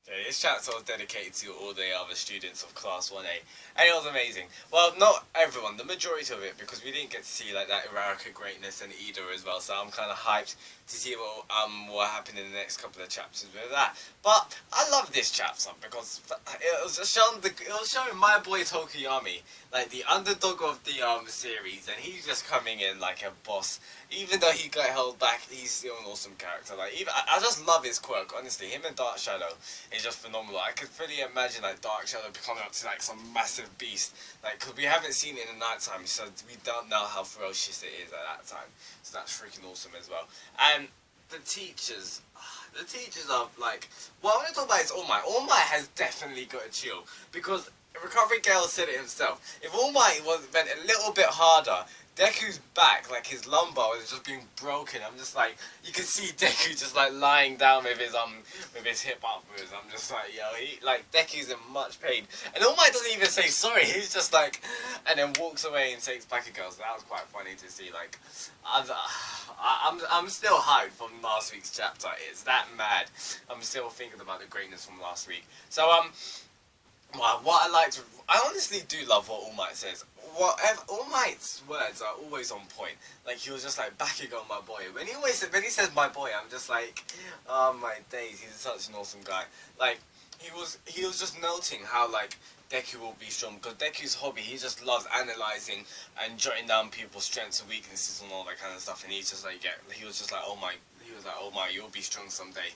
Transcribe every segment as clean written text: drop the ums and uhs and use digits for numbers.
Yeah, this chapter was dedicated to all the other students of Class 1A, and it was amazing. Well, not everyone, the majority of it, because we didn't get to see like that Iraraka greatness and Ida as well, so I'm kind of hyped to see what happened in the next couple of chapters with that. But I love this chapter because it was just showing my boy Tokuyami, like the underdog of the series, and he's just coming in like a boss. Even though he got held back, he's still an awesome character. Like I just love his quirk. Honestly, him and Dark Shadow is just phenomenal. I could fully imagine like Dark Shadow becoming up to like some massive beast. Like, cause we haven't seen it in the night time, so we don't know how ferocious it is at that time. So that's freaking awesome as well. And the teachers are like, what I want to talk about is All Might. All Might has definitely got a chill because Recovery Gale said it himself. If All Might was been a little bit harder, Deku's back, like his lumbar was just being broken. I'm just like, you can see Deku just like lying down with his hip upwards. I'm just like, yo, Deku's in much pain. And All Might doesn't even say sorry. He's just like, and then walks away and takes Bakugo. So that was quite funny to see. Like, I'm still hyped from last week's chapter. It's that mad. I'm still thinking about the greatness from last week. So well, I honestly do love what All Might says. All Might's words are always on point. Like, he was just like, Bakugo, my boy. When he says my boy, I'm just like, oh my days, he's such an awesome guy. Like, he was just noting how, like, Deku will be strong, because Deku's hobby, he just loves analysing and jotting down people's strengths and weaknesses and all that kind of stuff, and he's just like, he was like, oh my, you'll be strong someday.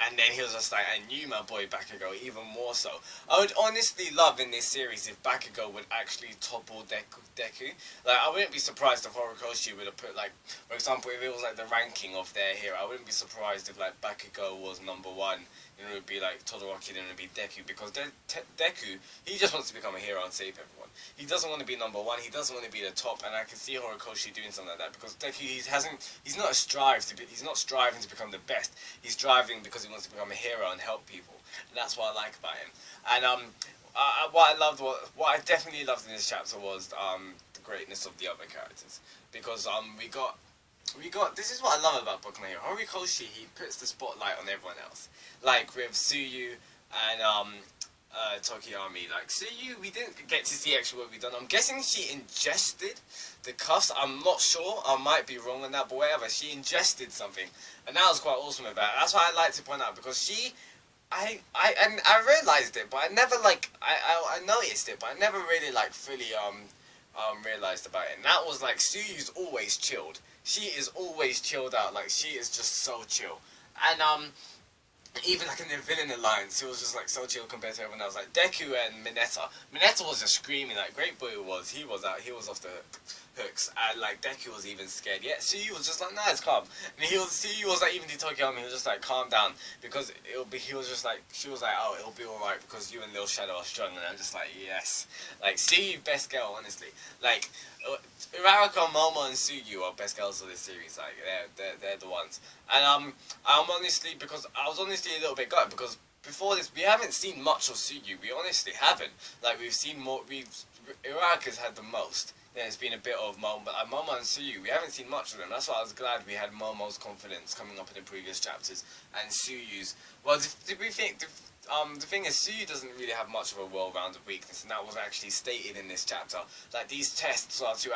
And then he was just like, and you, my boy Bakugo, even more so. I would honestly love in this series if Bakugo would actually topple Deku. Like, I wouldn't be surprised if Horikoshi would have put, like, for example, if it was like the ranking of their hero, I wouldn't be surprised if like Bakugo was number 1. It would be like Todoroki, then it would be Deku, because Deku, he just wants to become a hero and save everyone. He doesn't want to be number 1, he doesn't want to be the top, and I can see Horikoshi doing something like that, because Deku, he's not striving to become the best, he's striving because he wants to become a hero and help people, and that's what I like about him. And what I definitely loved in this chapter was the greatness of the other characters, because we got, this is what I love about Boku no Hero. Horikoshi, he puts the spotlight on everyone else. Like with Tsuyu and Tokuyami. Like Tsuyu, we didn't get to see actually what we done. I'm guessing she ingested the cuffs. I'm not sure. I might be wrong on that, but whatever. She ingested something, and that was quite awesome about it. That's what I like to point out, because I realized it, but I never I noticed it, but I never really like fully realized about it. And that was like, Tsuyu's always chilled. She is always chilled out. Like, she is just so chill. And even like in the villain alliance, he was just like so chill compared to everyone else. Like Deku and Mineta. Mineta was just screaming like Great Boy was. He was off the hooks, and like Deku was even scared. Yeah, Tsuyu was just like, nah, it's calm. And Tsuyu was like, even to Tokuyami, he was just like, calm down, because she was like, oh, it'll be alright because you and Lil Shadow are strong. And I'm just like, yes. Like, Tsuyu, best girl, honestly. Like, Uraraka, Momo, and Tsuyu are best girls of this series. Like, they're the ones. And I'm honestly, because I was honestly a little bit gutted, because before this we haven't seen much of Tsuyu. We honestly haven't. Like, we've seen more. Uraraka's had the most. Then it's been a bit of Momo, but Momo and Tsuyu, we haven't seen much of them. That's why I was glad we had Momo's confidence coming up in the previous chapters, and Tsuyu's. Well, the thing is, Tsuyu doesn't really have much of a well-rounded weakness, and that was actually stated in this chapter. Like, these tests are to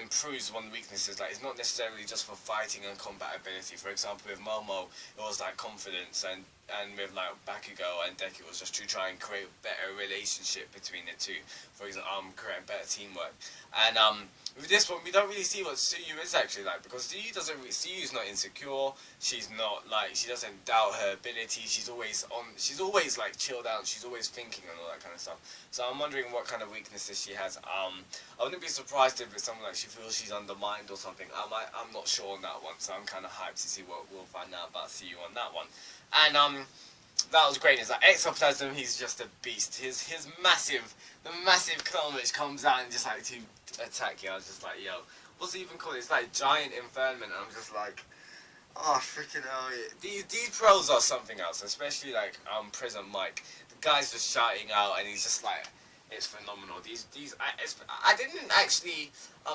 improve one's weaknesses. Like, it's not necessarily just for fighting and combat ability. For example, with Momo, it was like confidence, and with like Bakugo and Deku, it was just to try and create a better relationship between the two. For example, create better teamwork. And with this one, we don't really see what Tsuyu is actually like, because Tsuyu's not insecure. She's not like, she doesn't doubt her ability. She's always like chilled out. She's always thinking and all that kind of stuff. So I'm wondering what kind of weaknesses she has. I wouldn't be surprised if it's something like she feels she's undermined or something. I'm not sure on that one. So I'm kind of hyped to see what we'll find out about Tsuyu on that one. And that was great. It's like Exoplasm, he's just a beast. The massive clone which comes out and just like to attack you. I was just like, yo, what's it even called? It's like Giant Infernment, and I'm just like, oh freaking hell. These pros are something else, especially like Prison Mike. The guy's just shouting out, and he's just like, It's phenomenal. I didn't actually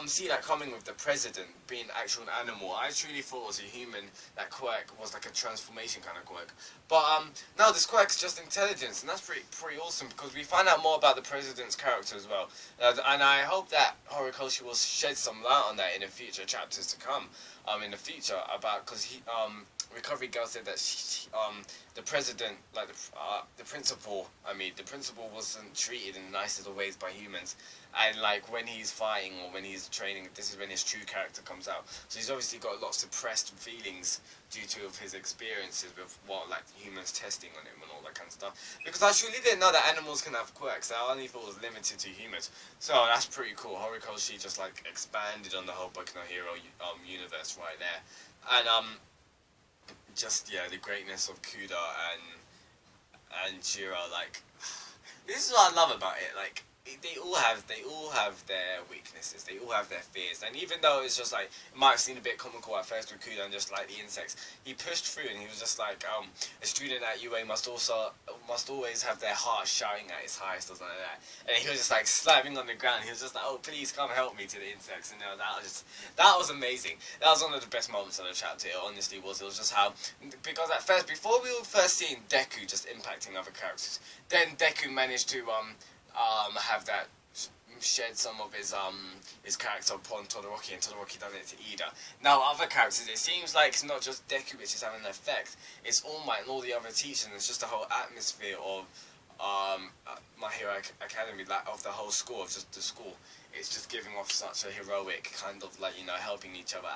see that coming with the president being actual animal. I truly thought it was a human. That quirk was like a transformation kind of quirk. But no, this quirk is just intelligence, and that's pretty awesome because we find out more about the president's character as well. And I hope that Horikoshi will shed some light on that in the future chapters to come. In the future about because Recovery Girl said that the president, like the principal, the principal wasn't treated in the nicest of ways by humans, and like when he's fighting or when he's training, this is when his true character comes out. So he's obviously got a lot of suppressed feelings due to his experiences with like humans testing on him and all that kind of stuff. Because I truly didn't know that animals can have quirks. I only thought it was limited to humans. So that's pretty cool. Horikoshi just like expanded on the whole Boku no Hero universe right there, and just the greatness of Kuda and Jiro. Like, this is what I love about it. Like, they all have their weaknesses. They all have their fears. And even though it's just like it might have seemed a bit comical at first with Kuda and just like the insects, he pushed through and he was just like a student at UA must always have their heart shouting at its highest or something like that. And he was just like slapping on the ground. He was just like, oh please come help me, to the insects. And that was amazing. That was one of the best moments of the chapter. It honestly was. It was just how, because at first, before we were first seeing Deku just impacting other characters, then Deku managed to have that shed some of his character upon Todoroki, and Todoroki done it to Ida. Now other characters, it seems like it's not just Deku which is having an effect, it's All Might and all the other teachers, and it's just the whole atmosphere of My Hero Academy, like of the whole school, of just the school. It's just giving off such a heroic kind of like, helping each other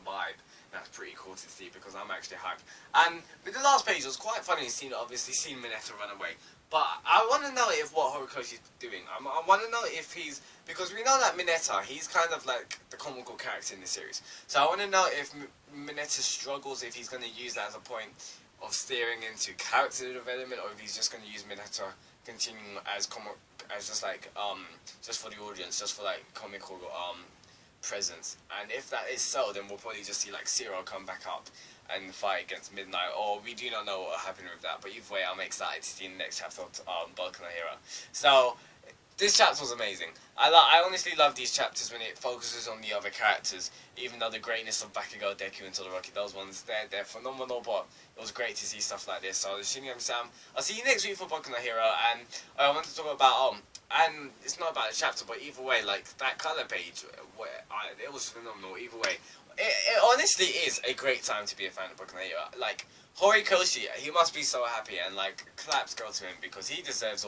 vibe. That's pretty cool to see because I'm actually hyped. And with the last page, it was quite funny seeing Mineta run away. But I want to know if what Horikoshi's doing. I want to know if he's, because we know that Mineta, he's kind of like the comical character in the series. So I want to know if Mineta struggles, if he's going to use that as a point of steering into character development, or if he's just going to use Mineta continuing as just like just for the audience, just for like comical presence. And if that is so, then we'll probably just see like Zero come back up and fight against Midnight, or we do not know what will happen with that. But either way, I'm excited to see the next chapter of Boku no Hero. So this chapter was amazing. I honestly love these chapters when it focuses on the other characters, even though the greatness of Bakugo, Deku, and Todoroki, those ones, they're phenomenal, but it was great to see stuff like this. So, Shinigami-san, I'll see you next week for Boku no Hero, and I want to talk about, and it's not about a chapter, but either way, like, that colour page, it was phenomenal, either way. It honestly is a great time to be a fan of Boku no Hero. Like, Horikoshi, he must be so happy, and like claps go to him because he deserves it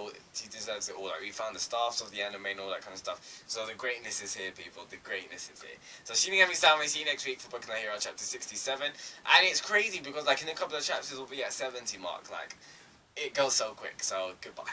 all. Like, we found the staffs of the anime and all that kind of stuff. So the greatness is here, people. The greatness is here. So Shinigami-san, we see you next week for Boku no Hero chapter 67. And it's crazy because like in a couple of chapters we'll be at 70 mark. Like, it goes so quick. So goodbye.